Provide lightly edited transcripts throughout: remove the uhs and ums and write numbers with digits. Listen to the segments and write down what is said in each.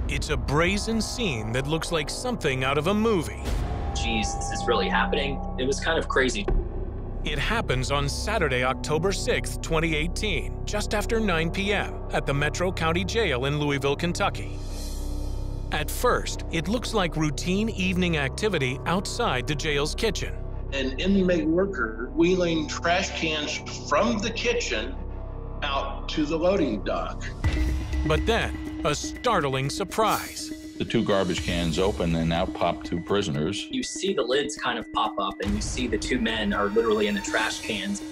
It's a brazen scene that looks like something out of a movie. Geez, this is really happening. It was kind of crazy. It happens on Saturday, October 6, 2018, just after 9 p.m. at the Metro County Jail in Louisville, Kentucky. At first, it looks like routine evening activity outside the jail's kitchen. An inmate worker wheeling trash cans from the kitchen out to the loading dock. But then, a startling surprise. The two garbage cans open and out pop two prisoners. You see the lids kind of pop up and you see the two men are literally in the trash cans.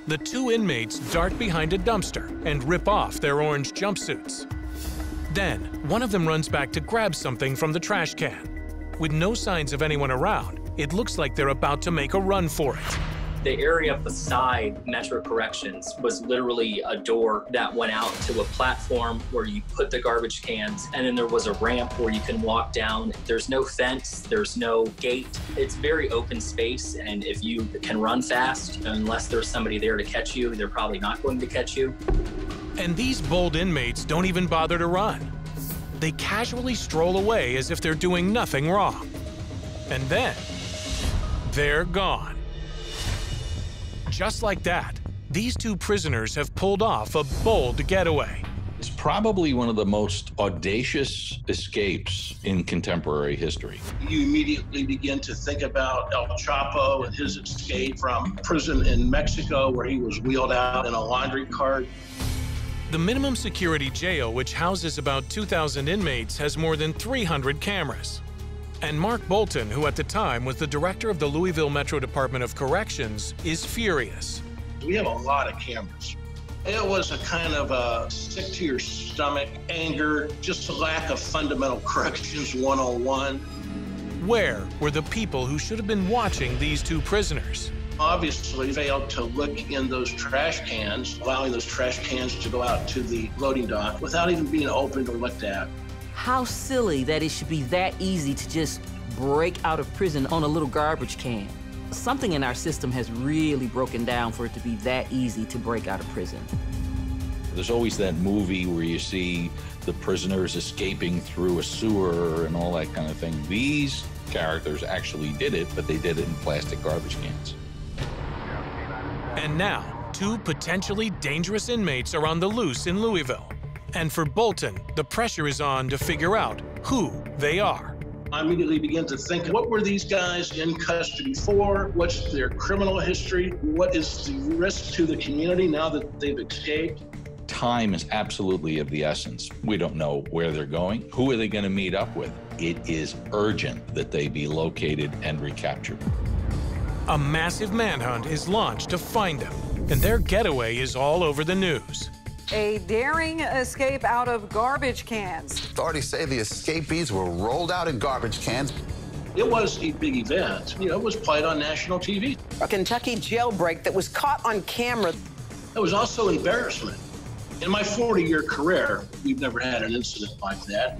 The two inmates dart behind a dumpster and rip off their orange jumpsuits. Then, one of them runs back to grab something from the trash can. With no signs of anyone around, it looks like they're about to make a run for it. The area beside Metro Corrections was literally a door that went out to a platform where you put the garbage cans, and then there was a ramp where you can walk down. There's no fence, there's no gate. It's very open space, and if you can run fast, unless there's somebody there to catch you, they're probably not going to catch you. And these bold inmates don't even bother to run. They casually stroll away as if they're doing nothing wrong. And then, they're gone. Just like that, these two prisoners have pulled off a bold getaway. It's probably one of the most audacious escapes in contemporary history. You immediately begin to think about El Chapo and his escape from prison in Mexico, where he was wheeled out in a laundry cart. The minimum security jail, which houses about 2,000 inmates, has more than 300 cameras. And Mark Bolton, who at the time was the director of the Louisville Metro Department of Corrections, is furious. We have a lot of cameras. It was a kind of a sick-to-your-stomach anger, just a lack of fundamental corrections 101. Where were the people who should have been watching these two prisoners? Obviously failed to look in those trash cans, allowing those trash cans to go out to the loading dock without even being opened or looked at. How silly that it should be that easy to just break out of prison on a little garbage can. Something in our system has really broken down for it to be that easy to break out of prison. There's always that movie where you see the prisoners escaping through a sewer and all that kind of thing. These characters actually did it, but they did it in plastic garbage cans. And now, two potentially dangerous inmates are on the loose in Louisville. And for Bolton, the pressure is on to figure out who they are. I immediately began to think, what were these guys in custody for? What's their criminal history? What is the risk to the community now that they've escaped? Time is absolutely of the essence. We don't know where they're going. Who are they going to meet up with? It is urgent that they be located and recaptured. A massive manhunt is launched to find them, and their getaway is all over the news. A daring escape out of garbage cans. Authorities say the escapees were rolled out in garbage cans. It was a big event. You know, it was played on national TV. A Kentucky jailbreak that was caught on camera. It was also embarrassment. In my 40-year career, we've never had an incident like that.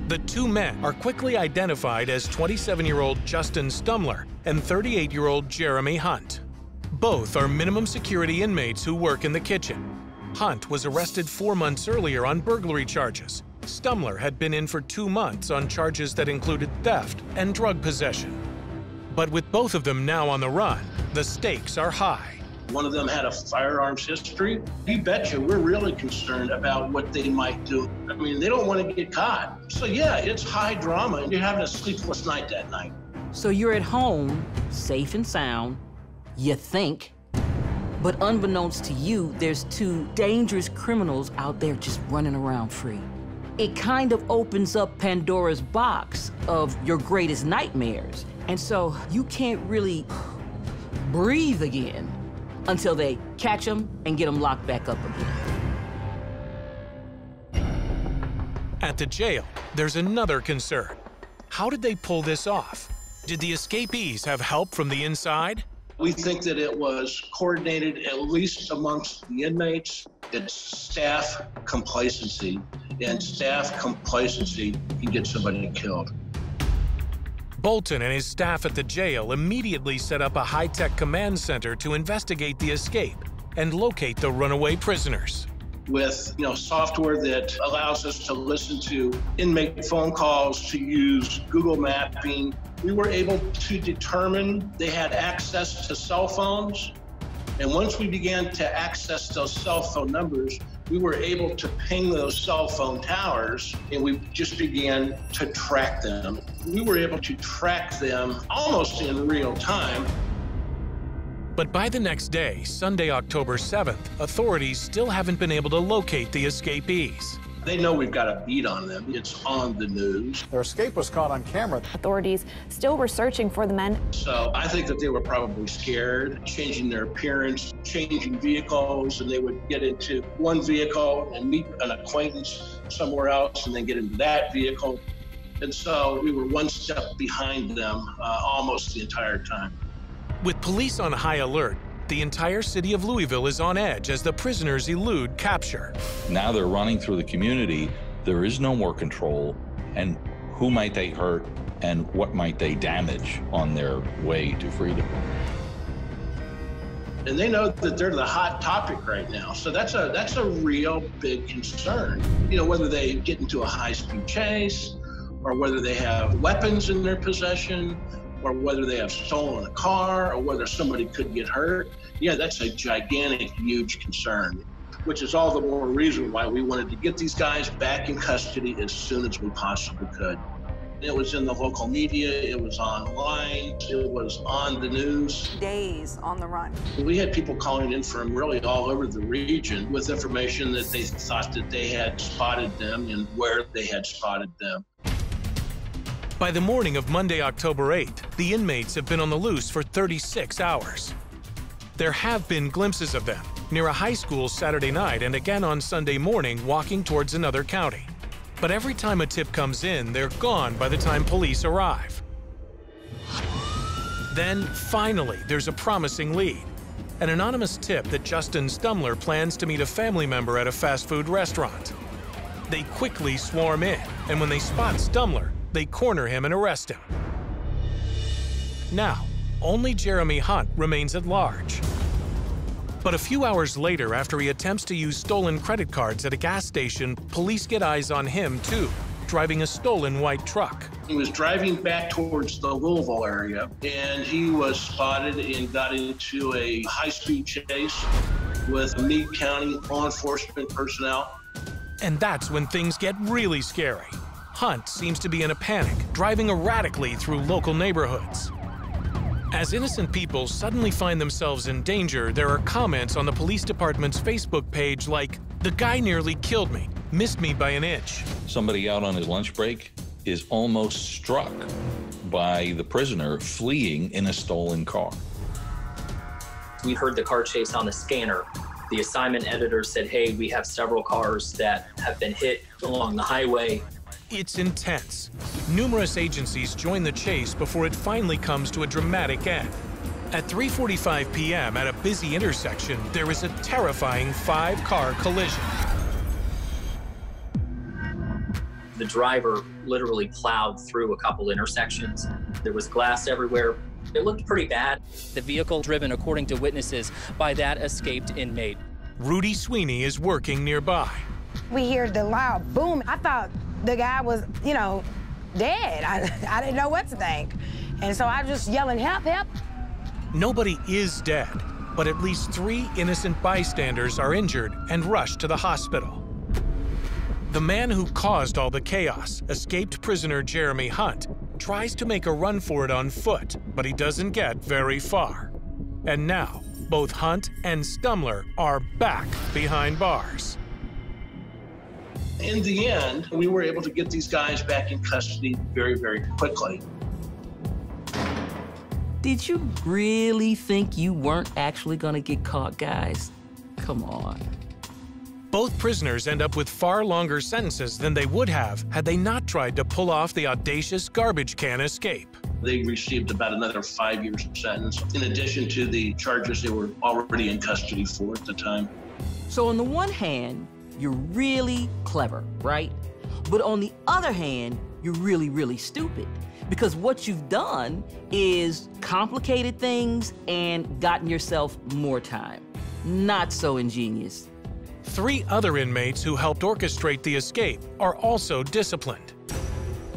The two men are quickly identified as 27-year-old Justin Stumler and 38-year-old Jeremy Hunt. Both are minimum security inmates who work in the kitchen. Hunt was arrested 4 months earlier on burglary charges. Stumler had been in for 2 months on charges that included theft and drug possession. But with both of them now on the run, the stakes are high. One of them had a firearms history. You betcha we're really concerned about what they might do. I mean, they don't want to get caught. So yeah, it's high drama, and you're having a sleepless night that night. So you're at home, safe and sound, you think, but unbeknownst to you, there's two dangerous criminals out there just running around free. It kind of opens up Pandora's box of your greatest nightmares. And so you can't really breathe again until they catch them and get them locked back up again. At the jail, there's another concern. How did they pull this off? Did the escapees have help from the inside? We think that it was coordinated, at least amongst the inmates. It's staff complacency, and staff complacency can get somebody killed. Bolton and his staff at the jail immediately set up a high-tech command center to investigate the escape and locate the runaway prisoners. with software that allows us to listen to inmate phone calls, to use Google mapping. We were able to determine they had access to cell phones. And once we began to access those cell phone numbers, we were able to ping those cell phone towers, and we just began to track them. We were able to track them almost in real time. But by the next day, Sunday, October 7th, authorities still haven't been able to locate the escapees. They know we've got a beat on them. It's on the news. Their escape was caught on camera. Authorities still were searching for the men. So I think that they were probably scared, changing their appearance, changing vehicles, and they would get into one vehicle and meet an acquaintance somewhere else and then get into that vehicle. And so we were one step behind them almost the entire time. With police on high alert, the entire city of Louisville is on edge as the prisoners elude capture. Now they're running through the community. There is no more control. And who might they hurt and what might they damage on their way to freedom? And they know that they're the hot topic right now. So that's a real big concern. Whether they get into a high-speed chase or whether they have weapons in their possession, or whether they have stolen a car, or whether somebody could get hurt. Yeah, that's a gigantic, huge concern, which is all the more reason why we wanted to get these guys back in custody as soon as we possibly could. It was in the local media, it was online, it was on the news. Days on the run. We had people calling in from really all over the region with information that they thought that they had spotted them and where they had spotted them. By the morning of Monday, October 8th, the inmates have been on the loose for 36 hours. There have been glimpses of them near a high school Saturday night and again on Sunday morning walking towards another county. But every time a tip comes in, they're gone by the time police arrive. Then, finally, there's a promising lead. An anonymous tip that Justin Stumler plans to meet a family member at a fast food restaurant. They quickly swarm in, and when they spot Stumler, they corner him and arrest him. Now, only Jeremy Hunt remains at large. But a few hours later, after he attempts to use stolen credit cards at a gas station, police get eyes on him too, driving a stolen white truck. He was driving back towards the Louisville area, and he was spotted and got into a high-speed chase with Meade County law enforcement personnel. And that's when things get really scary. Hunt seems to be in a panic, driving erratically through local neighborhoods. As innocent people suddenly find themselves in danger, there are comments on the police department's Facebook page like, "The guy nearly killed me, missed me by an inch." Somebody out on his lunch break is almost struck by the prisoner fleeing in a stolen car. We heard the car chase on the scanner. The assignment editor said, hey, we have several cars that have been hit along the highway. It's intense. Numerous agencies join the chase before it finally comes to a dramatic end. At 3:45 p.m. at a busy intersection, there is a terrifying 5-car collision. The driver literally plowed through a couple intersections. There was glass everywhere. It looked pretty bad. The vehicle driven, according to witnesses, by that escaped inmate. Rudy Sweeney is working nearby. We hear the loud boom. I thought the guy was, dead. I didn't know what to think. And so I was just yelling, help, help. Nobody is dead, but at least 3 innocent bystanders are injured and rushed to the hospital. The man who caused all the chaos, escaped prisoner Jeremy Hunt, tries to make a run for it on foot, but he doesn't get very far. And now, both Hunt and Stumler are back behind bars. In the end, we were able to get these guys back in custody very, very quickly. Did you really think you weren't actually gonna get caught, guys? Come on. Both prisoners end up with far longer sentences than they would have had they not tried to pull off the audacious garbage can escape. They received about another 5-year sentence, in addition to the charges they were already in custody for at the time. So on the one hand, you're really clever, right? But on the other hand, you're really, really stupid. Because what you've done is complicated things and gotten yourself more time. Not so ingenious. 3 other inmates who helped orchestrate the escape are also disciplined.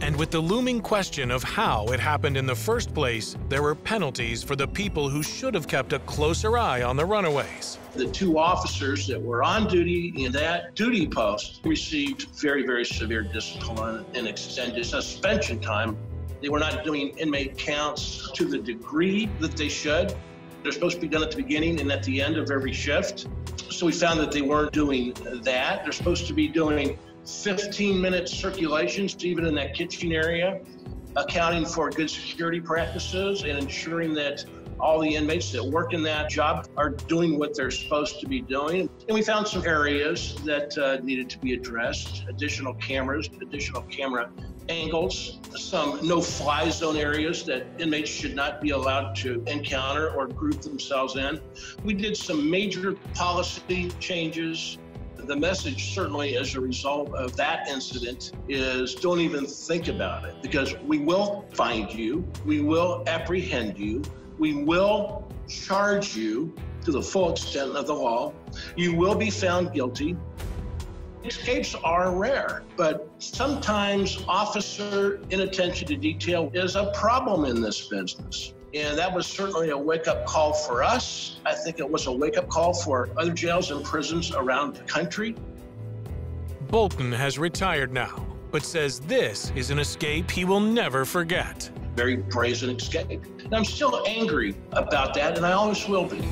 And with the looming question of how it happened in the first place, there were penalties for the people who should have kept a closer eye on the runaways. The 2 officers that were on duty in that duty post received very, very severe discipline and extended suspension time. They were not doing inmate counts to the degree that they should. They're supposed to be done at the beginning and at the end of every shift. So we found that they weren't doing that. They're supposed to be doing 15-minute circulations, even in that kitchen area, accounting for good security practices and ensuring that all the inmates that work in that job are doing what they're supposed to be doing. And we found some areas that needed to be addressed, additional cameras, additional camera angles, some no-fly zone areas that inmates should not be allowed to encounter or group themselves in. We did some major policy changes. The message, certainly as a result of that incident, is don't even think about it, because we will find you, we will apprehend you, we will charge you to the full extent of the law, you will be found guilty. Escapes are rare, but sometimes officer inattention to detail is a problem in this business. And that was certainly a wake-up call for us. I think it was a wake-up call for other jails and prisons around the country. Bolton has retired now, but says this is an escape he will never forget. Very brazen escape. And I'm still angry about that, and I always will be.